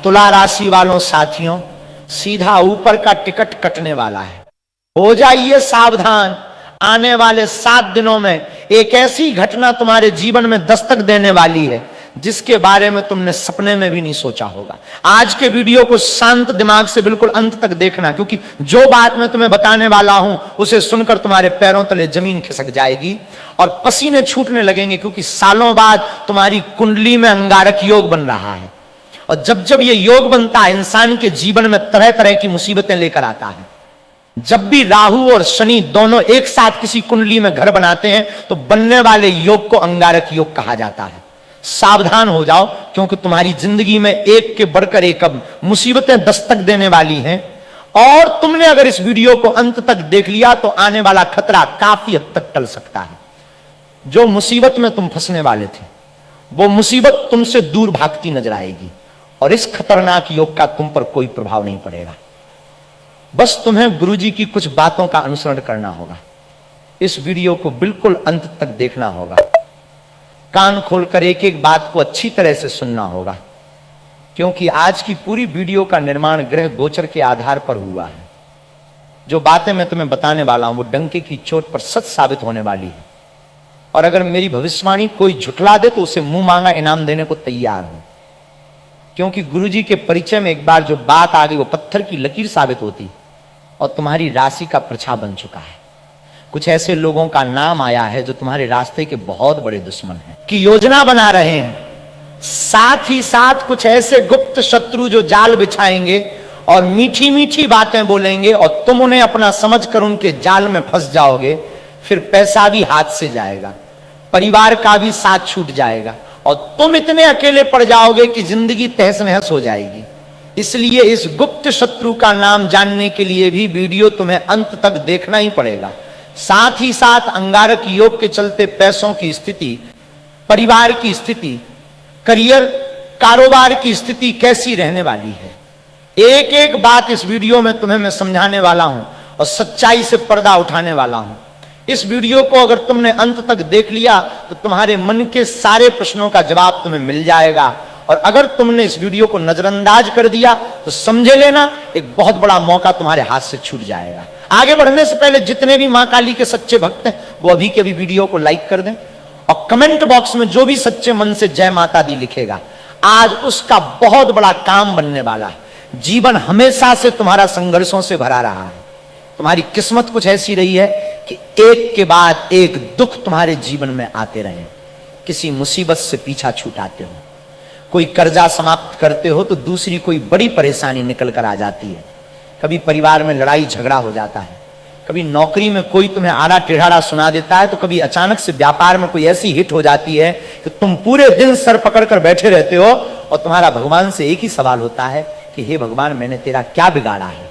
तुला राशि वालों साथियों, सीधा ऊपर का टिकट कटने वाला है। हो जाइए सावधान, आने वाले 7 दिनों में एक ऐसी घटना तुम्हारे जीवन में दस्तक देने वाली है जिसके बारे में तुमने सपने में भी नहीं सोचा होगा। आज के वीडियो को शांत दिमाग से बिल्कुल अंत तक देखना, क्योंकि जो बात मैं तुम्हें बताने वाला हूं उसे सुनकर तुम्हारे पैरों तले जमीन खिसक जाएगी और पसीने छूटने लगेंगे, क्योंकि सालों बाद तुम्हारी कुंडली में अंगारक योग बन रहा है। और जब जब ये योग बनता है, इंसान के जीवन में तरह तरह की मुसीबतें लेकर आता है। जब भी राहु और शनि दोनों एक साथ किसी कुंडली में घर बनाते हैं तो बनने वाले योग को अंगारक योग कहा जाता है। सावधान हो जाओ, क्योंकि तुम्हारी जिंदगी में एक के बढ़कर एक अब मुसीबतें दस्तक देने वाली हैं। और तुमने अगर इस वीडियो को अंत तक देख लिया तो आने वाला खतरा काफी हद तक टल सकता है। जो मुसीबत में तुम फंसने वाले थे वो मुसीबत तुमसे दूर भागती नजर आएगी और इस खतरनाक योग का तुम पर कोई प्रभाव नहीं पड़ेगा। बस तुम्हें गुरुजी की कुछ बातों का अनुसरण करना होगा। इस वीडियो को बिल्कुल अंत तक देखना होगा, कान खोलकर एक एक बात को अच्छी तरह से सुनना होगा, क्योंकि आज की पूरी वीडियो का निर्माण ग्रह गोचर के आधार पर हुआ है। जो बातें मैं तुम्हें बताने वाला हूं वो डंके की चोट पर सच साबित होने वाली है। और अगर मेरी भविष्यवाणी कोई झुठला दे तो उसे मुंह मांगा इनाम देने को तैयार हूं, क्योंकि गुरुजी के परिचय में एक बार जो बात आ गई वो पत्थर की लकीर साबित होती और तुम्हारी राशि का प्रछा बन चुका है। कुछ ऐसे लोगों का नाम आया है जो तुम्हारे रास्ते के बहुत बड़े दुश्मन हैं, कि योजना बना रहे हैं। साथ ही साथ कुछ ऐसे गुप्त शत्रु जो जाल बिछाएंगे और मीठी मीठी बातें बोलेंगे और तुम उन्हें अपना समझकर उनके जाल में फंस जाओगे। फिर पैसा भी हाथ से जाएगा, परिवार का भी साथ छूट जाएगा और तुम इतने अकेले पड़ जाओगे कि जिंदगी तहस नहस हो जाएगी। इसलिए इस गुप्त शत्रु का नाम जानने के लिए भी वीडियो तुम्हें अंत तक देखना ही पड़ेगा। साथ ही साथ अंगारक योग के चलते पैसों की स्थिति, परिवार की स्थिति, करियर कारोबार की स्थिति कैसी रहने वाली है, एक एक बात इस वीडियो में तुम्हें मैं समझाने वाला हूं और सच्चाई से पर्दा उठाने वाला हूं। इस वीडियो को अगर तुमने अंत तक देख लिया तो तुम्हारे मन के सारे प्रश्नों का जवाब तुम्हें मिल जाएगा। और अगर तुमने इस वीडियो को नजरअंदाज कर दिया तो समझे लेना एक बहुत बड़ा मौका तुम्हारे हाथ से छूट जाएगा। आगे बढ़ने से पहले जितने भी मां काली के सच्चे भक्त हैं वो अभी के भी वीडियो को लाइक कर दें और कमेंट बॉक्स में जो भी सच्चे मन से जय माता दी लिखेगा, आज उसका बहुत बड़ा काम बनने वाला है। जीवन हमेशा से तुम्हारा संघर्षों से भरा रहा है। तुम्हारी किस्मत कुछ ऐसी रही है कि एक के बाद एक दुख तुम्हारे जीवन में आते रहे। किसी मुसीबत से पीछा छुटाते हो, कोई कर्जा समाप्त करते हो तो दूसरी कोई बड़ी परेशानी निकल कर आ जाती है। कभी परिवार में लड़ाई झगड़ा हो जाता है, कभी नौकरी में कोई तुम्हें आड़ा टेढ़ाड़ा सुना देता है, तो कभी अचानक से व्यापार में कोई ऐसी हिट हो जाती है कि तुम पूरे दिन सर पकड़ कर बैठे रहते हो और तुम्हारा भगवान से एक ही सवाल होता है कि हे भगवान, मैंने तेरा क्या बिगाड़ा है,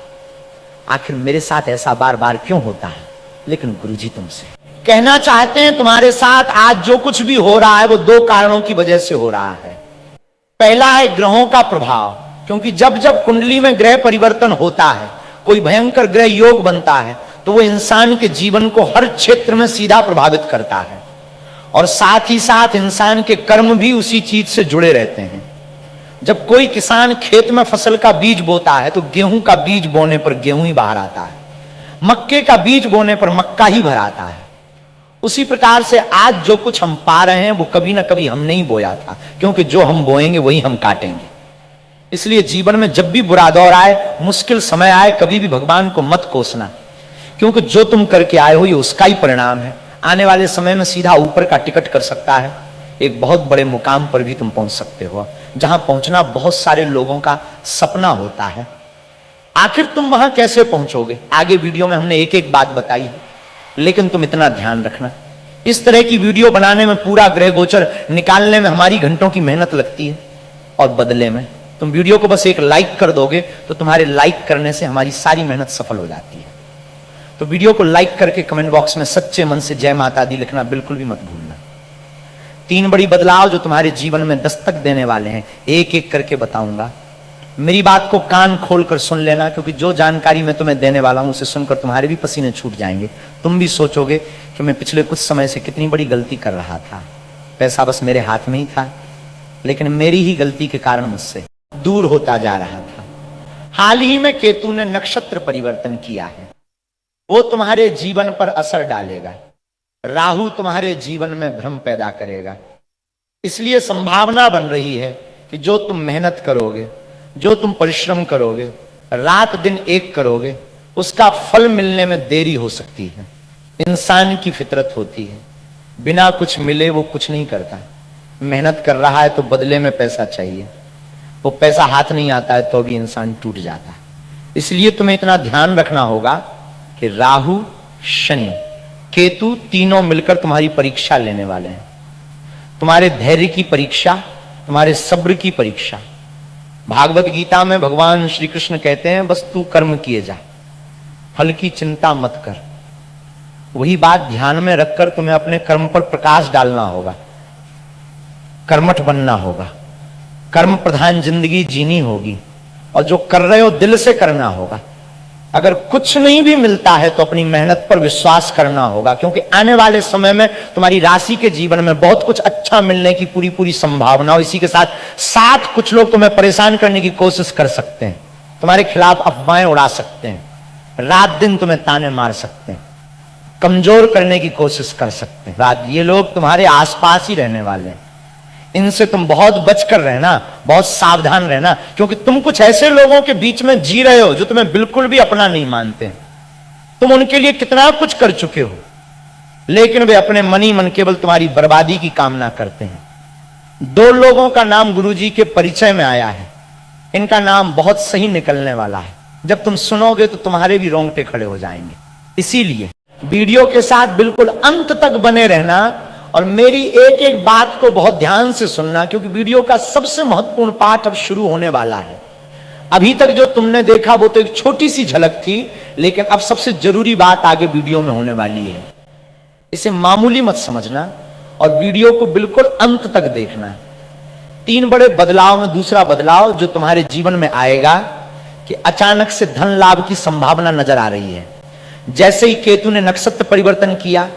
आखिर मेरे साथ ऐसा बार बार क्यों होता है। लेकिन गुरुजी तुमसे कहना चाहते हैं तुम्हारे साथ आज जो कुछ भी हो रहा है वो 2 कारणों की वजह से हो रहा है। पहला है ग्रहों का प्रभाव, क्योंकि जब जब कुंडली में ग्रह परिवर्तन होता है, कोई भयंकर ग्रह योग बनता है, तो वो इंसान के जीवन को हर क्षेत्र में सीधा प्रभावित करता है। और साथ ही साथ इंसान के कर्म भी उसी चीज से जुड़े रहते हैं। जब कोई किसान खेत में फसल का बीज बोता है तो गेहूं का बीज बोने पर गेहूं ही बाहर आता है, मक्के का बीज बोने पर मक्का ही भर आता है। उसी प्रकार से आज जो कुछ हम पा रहे हैं वो कभी ना कभी हमने ही बोया था, क्योंकि जो हम बोएंगे वही हम काटेंगे। इसलिए जीवन में जब भी बुरा दौर आए, मुश्किल समय आए, कभी भी भगवान को मत कोसना, क्योंकि जो तुम करके आए हो ये उसका ही परिणाम है। आने वाले समय में सीधा ऊपर का टिकट कर सकता है, एक बहुत बड़े मुकाम पर भी तुम पहुंच सकते हो, जहां पहुंचना बहुत सारे लोगों का सपना होता है। आखिर तुम वहां कैसे पहुंचोगे, आगे वीडियो में हमने एक एक बात बताई है, लेकिन तुम इतना ध्यान रखना, इस तरह की वीडियो बनाने में, पूरा ग्रह गोचर निकालने में हमारी घंटों की मेहनत लगती है और बदले में तुम वीडियो को बस एक लाइक कर दोगे तो तुम्हारे लाइक करने से हमारी सारी मेहनत सफल हो जाती है। तो वीडियो को लाइक करके कमेंट बॉक्स में सच्चे मन से जय माता दी लिखना बिल्कुल भी मत भूलना। 3 बड़ी बदलाव जो तुम्हारे जीवन में दस्तक देने वाले हैं, एक एक करके बताऊंगा। मेरी बात को कान खोलकर सुन लेना, क्योंकि जो जानकारी मैं तुम्हें देने वाला हूं उसे सुनकर तुम्हारे भी पसीने छूट जाएंगे। तुम भी सोचोगे कि मैं पिछले कुछ समय से कितनी बड़ी गलती कर रहा था, पैसा बस मेरे हाथ में ही था, लेकिन मेरी ही गलती के कारण मुझसे दूर होता जा रहा था। हाल ही में केतु ने नक्षत्र परिवर्तन किया है, वो तुम्हारे जीवन पर असर डालेगा। राहु तुम्हारे जीवन में भ्रम पैदा करेगा। इसलिए संभावना बन रही है कि जो तुम मेहनत करोगे, जो तुम परिश्रम करोगे, रात दिन एक करोगे, उसका फल मिलने में देरी हो सकती है। इंसान की फितरत होती है, बिना कुछ मिले वो कुछ नहीं करता। मेहनत कर रहा है तो बदले में पैसा चाहिए, वो पैसा हाथ नहीं आता है तो भी इंसान टूट जाता है। इसलिए तुम्हें इतना ध्यान रखना होगा कि राहु, शनि, केतु तीनों मिलकर तुम्हारी परीक्षा लेने वाले हैं। तुम्हारे धैर्य की परीक्षा, तुम्हारे सब्र की परीक्षा। भागवत गीता में भगवान श्री कृष्ण कहते हैं, बस तू कर्म किए जा, फल की चिंता मत कर। वही बात ध्यान में रखकर तुम्हें अपने कर्म पर प्रकाश डालना होगा, कर्मठ बनना होगा, कर्म प्रधान जिंदगी जीनी होगी, और जो कर रहे हो दिल से करना होगा। अगर कुछ नहीं भी मिलता है तो अपनी मेहनत पर विश्वास करना होगा, क्योंकि आने वाले समय में तुम्हारी राशि के जीवन में बहुत कुछ अच्छा मिलने की पूरी पूरी संभावना। और इसी के साथ साथ कुछ लोग तुम्हें परेशान करने की कोशिश कर सकते हैं, तुम्हारे खिलाफ अफवाहें उड़ा सकते हैं, रात दिन तुम्हें ताने मार सकते हैं, कमजोर करने की कोशिश कर सकते हैं। ये लोग तुम्हारे आसपास ही रहने वाले हैं, इनसे तुम बहुत बचकर रहना, बहुत सावधान रहना, क्योंकि तुम कुछ ऐसे लोगों के बीच में जी रहे हो जो तुम्हें बिल्कुल भी अपना नहीं मानते। तुम उनके लिए कितना कुछ कर चुके हो, लेकिन वे अपने मन ही मन केवल तुम्हारी बर्बादी की कामना करते हैं। दो लोगों का नाम गुरुजी के परिचय में आया है, इनका नाम बहुत सही निकलने वाला है। जब तुम सुनोगे तो तुम्हारे भी रोंगटे खड़े हो जाएंगे। इसीलिए वीडियो के साथ बिल्कुल अंत तक बने रहना और मेरी एक एक बात को बहुत ध्यान से सुनना, क्योंकि वीडियो का सबसे महत्वपूर्ण पाठ अब शुरू होने वाला है। अभी तक जो तुमने देखा वो तो एक छोटी सी झलक थी, लेकिन अब सबसे जरूरी बात आगे वीडियो में होने वाली है। इसे मामूली मत समझना और वीडियो को बिल्कुल अंत तक देखना। 3 बड़े बदलाव में दूसरा बदलाव जो तुम्हारे जीवन में आएगा कि अचानक से धन लाभ की संभावना नजर आ रही है। जैसे ही केतु ने नक्षत्र परिवर्तन किया,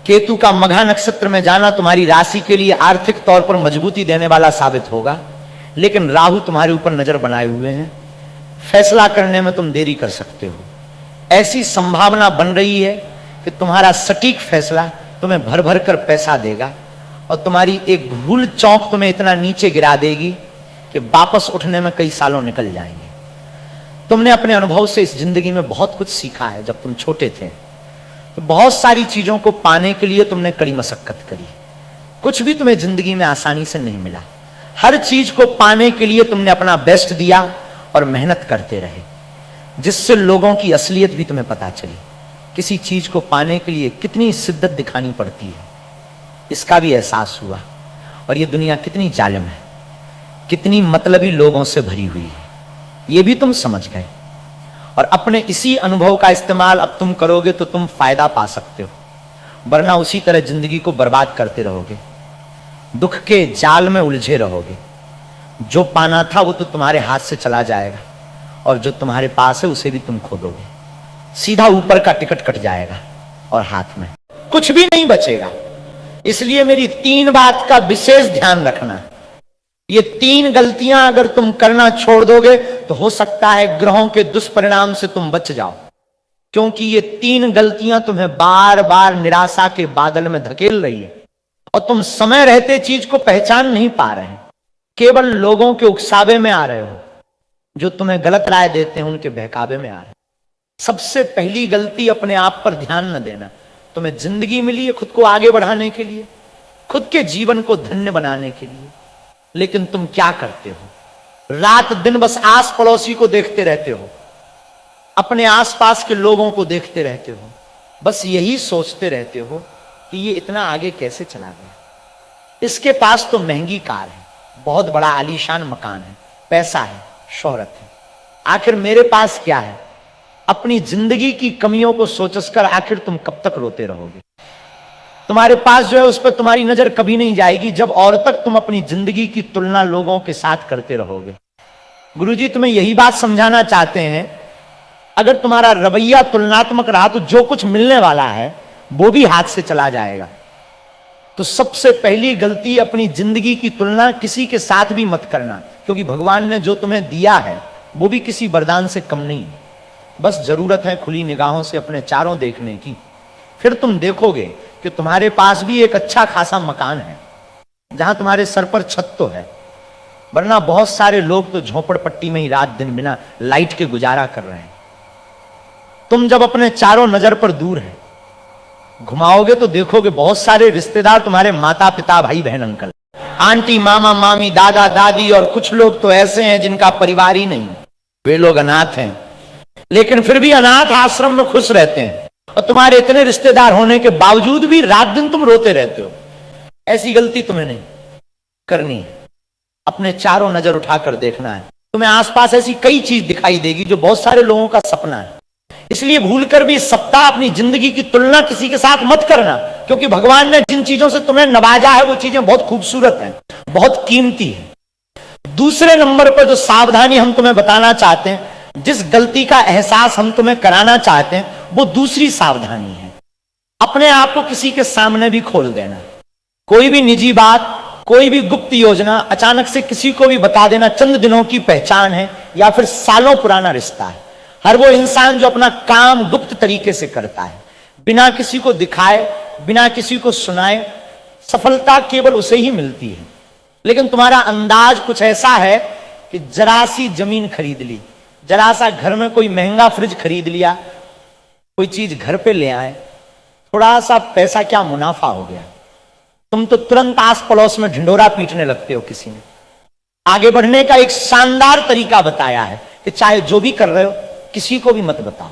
केतु का मघा नक्षत्र में जाना तुम्हारी राशि के लिए आर्थिक तौर पर मजबूती देने वाला साबित होगा, लेकिन राहु तुम्हारे ऊपर नजर बनाए हुए हैं, फैसला करने में तुम देरी कर सकते हो। ऐसी संभावना बन रही है कि तुम्हारा सटीक फैसला तुम्हें भर भर कर पैसा देगा और तुम्हारी एक भूल चौक तुम्हें इतना नीचे गिरा देगी कि वापस उठने में कई सालों निकल जाएंगे। तुमने अपने अनुभव से इस जिंदगी में बहुत कुछ सीखा है। जब तुम छोटे थे तो बहुत सारी चीजों को पाने के लिए तुमने कड़ी मशक्कत करी, कुछ भी तुम्हें जिंदगी में आसानी से नहीं मिला। हर चीज को पाने के लिए तुमने अपना बेस्ट दिया और मेहनत करते रहे, जिससे लोगों की असलियत भी तुम्हें पता चली। किसी चीज को पाने के लिए कितनी शिद्दत दिखानी पड़ती है, इसका भी एहसास हुआ। और ये दुनिया कितनी जालिम है, कितनी मतलबी लोगों से भरी हुई है, ये भी तुम समझ गए। और अपने इसी अनुभव का इस्तेमाल अब तुम करोगे तो तुम फायदा पा सकते हो, वरना उसी तरह जिंदगी को बर्बाद करते रहोगे, दुख के जाल में उलझे रहोगे। जो पाना था वो तो तुम्हारे हाथ से चला जाएगा और जो तुम्हारे पास है उसे भी तुम खो दोगे। सीधा ऊपर का टिकट कट जाएगा और हाथ में कुछ भी नहीं बचेगा। इसलिए मेरी 3 बात का विशेष ध्यान रखना। ये 3 गलतियां अगर तुम करना छोड़ दोगे तो हो सकता है ग्रहों के दुष्परिणाम से तुम बच जाओ, क्योंकि ये 3 गलतियां तुम्हें बार बार निराशा के बादल में धकेल रही है और तुम समय रहते चीज को पहचान नहीं पा रहे हैं, केवल लोगों के उकसावे में आ रहे हो, जो तुम्हें गलत राय देते हैं उनके बहकावे में आ रहे हो। सबसे पहली गलती अपने आप पर ध्यान न देना। तुम्हें जिंदगी मिली है खुद को आगे बढ़ाने के लिए, खुद के जीवन को धन्य बनाने के लिए, लेकिन तुम क्या करते हो? रात दिन बस आस पड़ोसी को देखते रहते हो, अपने आसपास के लोगों को देखते रहते हो, बस यही सोचते रहते हो कि ये इतना आगे कैसे चला गया। इसके पास तो महंगी कार है, बहुत बड़ा आलीशान मकान है, पैसा है, शोहरत है, आखिर मेरे पास क्या है? अपनी जिंदगी की कमियों को सोचकर आखिर तुम कब तक रोते रहोगे? तुम्हारे पास जो है उस पर तुम्हारी नजर कभी नहीं जाएगी जब और तक तुम अपनी जिंदगी की तुलना लोगों के साथ करते रहोगे। गुरुजी तुम्हें यही बात समझाना चाहते हैं, अगर तुम्हारा रवैया तुलनात्मक रहा तो जो कुछ मिलने वाला है वो भी हाथ से चला जाएगा। तो सबसे पहली गलती, अपनी जिंदगी की तुलना किसी के साथ भी मत करना, क्योंकि भगवान ने जो तुम्हें दिया है वो भी किसी वरदान से कम नहीं। बस जरूरत है खुली निगाहों से अपने चारों देखने की। फिर तुम देखोगे कि तुम्हारे पास भी एक अच्छा खासा मकान है जहां तुम्हारे सर पर छत तो है, वरना बहुत सारे लोग तो झोपड़पट्टी में ही रात दिन बिना लाइट के गुजारा कर रहे हैं। तुम जब अपने चारों नजर पर दूर है घुमाओगे तो देखोगे बहुत सारे रिश्तेदार तुम्हारे माता पिता भाई बहन अंकल आंटी मामा मामी दादा दादी, और कुछ लोग तो ऐसे हैं जिनका परिवार ही नहीं, वे लोग अनाथ हैं, लेकिन फिर भी अनाथ आश्रम में खुश रहते हैं। और तुम्हारे इतने रिश्तेदार होने के बावजूद भी रात दिन तुम रोते रहते हो। ऐसी गलती तुम्हें नहीं करनी है। अपने चारों नजर उठाकर देखना है। तुम्हें आसपास ऐसी कई चीज दिखाई देगी जो बहुत सारे लोगों का सपना है। इसलिए भूलकर भी इस सप्ताह अपनी जिंदगी की तुलना किसी के साथ मत करना, क्योंकि भगवान ने जिन चीजों से तुम्हें नवाजा है वो चीजें बहुत खूबसूरत हैं, बहुत कीमती है। दूसरे नंबर पर जो सावधानी हम तुम्हें बताना चाहते हैं, जिस गलती का एहसास हम तुम्हें कराना चाहते हैं, वो दूसरी सावधानी है। अपने आप को किसी के सामने भी खोल देना। कोई भी निजी बात, कोई भी गुप्त योजना अचानक से किसी को भी बता देना चंद दिनों की पहचान है या फिर सालों पुराना रिश्ता है। हर वो इंसान जो अपना काम गुप्त तरीके से करता है, बिना किसी को दिखाए, बिना किसी को सुनाए, सफलता केवल उसे ही मिलती है। लेकिन तुम्हारा अंदाज कुछ ऐसा है कि जरा सी जमीन खरीद ली, जरा सा घर में कोई महंगा फ्रिज खरीद लिया, कोई चीज घर पे ले आए, थोड़ा सा पैसा क्या मुनाफा हो गया, तुम तो तुरंत आस पड़ोस में ढिंडोरा पीटने लगते हो। किसी ने आगे बढ़ने का एक शानदार तरीका बताया है कि चाहे जो भी कर रहे हो किसी को भी मत बताओ।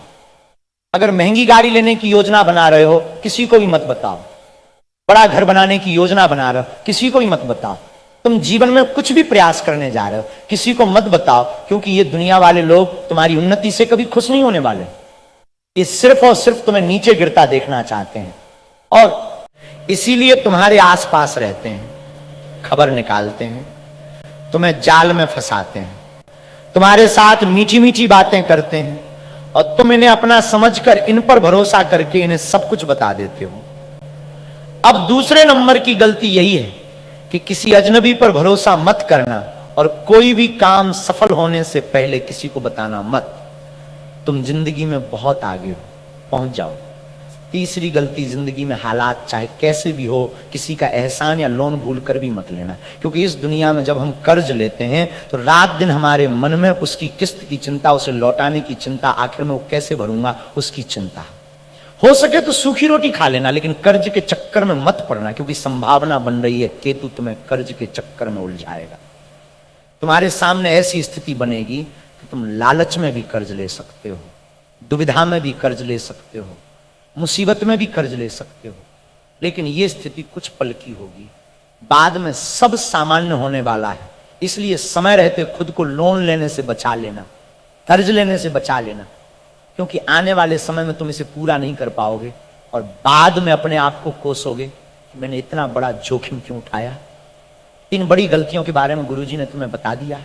अगर महंगी गाड़ी लेने की योजना बना रहे हो किसी को भी मत बताओ। बड़ा घर बनाने की योजना बना रहे हो किसी को भी मत बताओ। तुम जीवन में कुछ भी प्रयास करने जा रहे हो किसी को मत बताओ, क्योंकि ये दुनिया वाले लोग तुम्हारी उन्नति से कभी खुश नहीं होने वाले। ये सिर्फ और सिर्फ तुम्हें नीचे गिरता देखना चाहते हैं और इसीलिए तुम्हारे आसपास रहते हैं, खबर निकालते हैं, तुम्हें जाल में फंसाते हैं, तुम्हारे साथ मीठी मीठी बातें करते हैं और तुम इन्हें अपना समझकर इन पर भरोसा करके इन्हें सब कुछ बता देते हो। अब दूसरे नंबर की गलती यही है कि किसी अजनबी पर भरोसा मत करना और कोई भी काम सफल होने से पहले किसी को बताना मत। तुम जिंदगी में बहुत आगे हो, पहुंच जाओ। तीसरी गलती, जिंदगी में हालात चाहे कैसे भी हो किसी का एहसान या लोन भूल कर भी मत लेना, क्योंकि इस दुनिया में जब हम कर्ज लेते हैं तो रात दिन हमारे मन में उसकी किस्त की चिंता, उसे लौटाने की चिंता, आखिर में वो कैसे भरूंगा उसकी चिंता। हो सके तो सूखी रोटी खा लेना, लेकिन कर्ज के चक्कर में मत पड़ना, क्योंकि संभावना बन रही है केतु तुम्हें कर्ज के चक्कर में उलझाएगा। तुम्हारे सामने ऐसी स्थिति बनेगी कि तुम लालच में भी कर्ज ले सकते हो, दुविधा में भी कर्ज ले सकते हो, मुसीबत में भी कर्ज ले सकते हो, लेकिन यह स्थिति कुछ पल की होगी, बाद में सब सामान्य होने वाला है। इसलिए समय रहते खुद को लोन लेने से बचा लेना, कर्ज लेने से बचा लेना, क्योंकि आने वाले समय में तुम इसे पूरा नहीं कर पाओगे और बाद में अपने आप को कोसोगे कि मैंने इतना बड़ा जोखिम क्यों उठाया। 3 बड़ी गलतियों के बारे में गुरुजी ने तुम्हें बता दिया।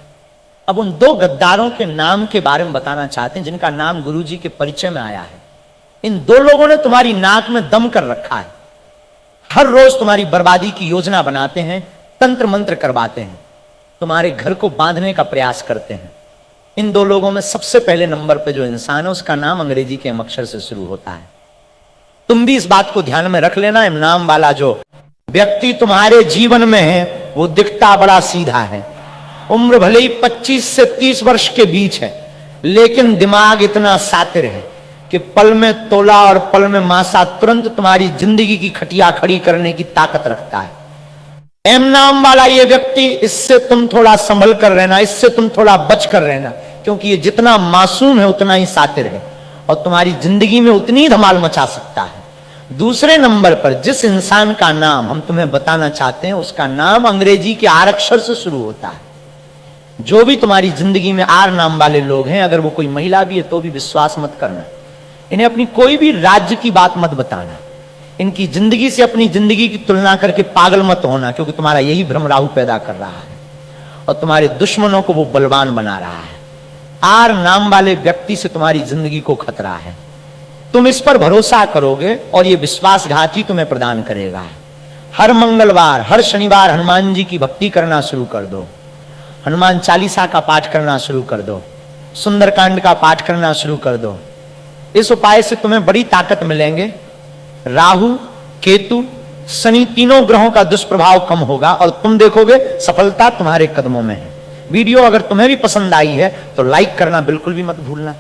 अब उन 2 गद्दारों के नाम के बारे में बताना चाहते हैं जिनका नाम गुरुजी के परिचय में आया है। इन 2 लोगों ने तुम्हारी नाक में दम कर रखा है। हर रोज तुम्हारी बर्बादी की योजना बनाते हैं, तंत्र मंत्र करवाते हैं, तुम्हारे घर को बांधने का प्रयास करते हैं। इन 2 लोगों में सबसे पहले नंबर पे जो इंसान है उसका नाम अंग्रेजी के अक्षर से शुरू होता है। तुम भी इस बात को ध्यान में रख लेना। नाम वाला जो व्यक्ति तुम्हारे जीवन में है वो दिखता बड़ा सीधा है, उम्र भले ही 25 से 30 वर्ष के बीच है, लेकिन दिमाग इतना सातिर है कि पल में तोला और पल में मासा तुरंत तुम्हारी जिंदगी की खटिया खड़ी करने की ताकत रखता है। एम नाम वाला ये व्यक्ति, इससे तुम थोड़ा संभल कर रहना, इससे तुम थोड़ा बच कर रहना, क्योंकि ये जितना मासूम है उतना ही सातिर है और तुम्हारी जिंदगी में उतनी धमाल मचा सकता है। दूसरे नंबर पर जिस इंसान का नाम हम तुम्हें बताना चाहते हैं उसका नाम अंग्रेजी के आर अक्षर से शुरू होता है। जो भी तुम्हारी जिंदगी में आर नाम वाले लोग हैं, अगर वो कोई महिला भी है तो भी विश्वास मत करना। इन्हें अपनी कोई भी राज्य की बात मत बताना। इनकी जिंदगी से अपनी जिंदगी की तुलना करके पागल मत होना, क्योंकि तुम्हारा यही भ्रम राहु पैदा कर रहा है और तुम्हारे दुश्मनों को वो बलवान बना रहा है। आर नाम वाले व्यक्ति से तुम्हारी जिंदगी को खतरा है। तुम इस पर भरोसा करोगे और ये विश्वासघात ही तुम्हें प्रदान करेगा। हर मंगलवार, हर शनिवार हनुमान जी की भक्ति करना शुरू कर दो। हनुमान चालीसा का पाठ करना शुरू कर दो, सुंदरकांड का पाठ करना शुरू कर दो। इस उपाय से तुम्हें बड़ी ताकत मिलेंगे। राहु, केतु, शनि तीनों ग्रहों का दुष्प्रभाव कम होगा और तुम देखोगे सफलता तुम्हारे कदमों में है। वीडियो अगर तुम्हें भी पसंद आई है तो लाइक करना बिल्कुल भी मत भूलना।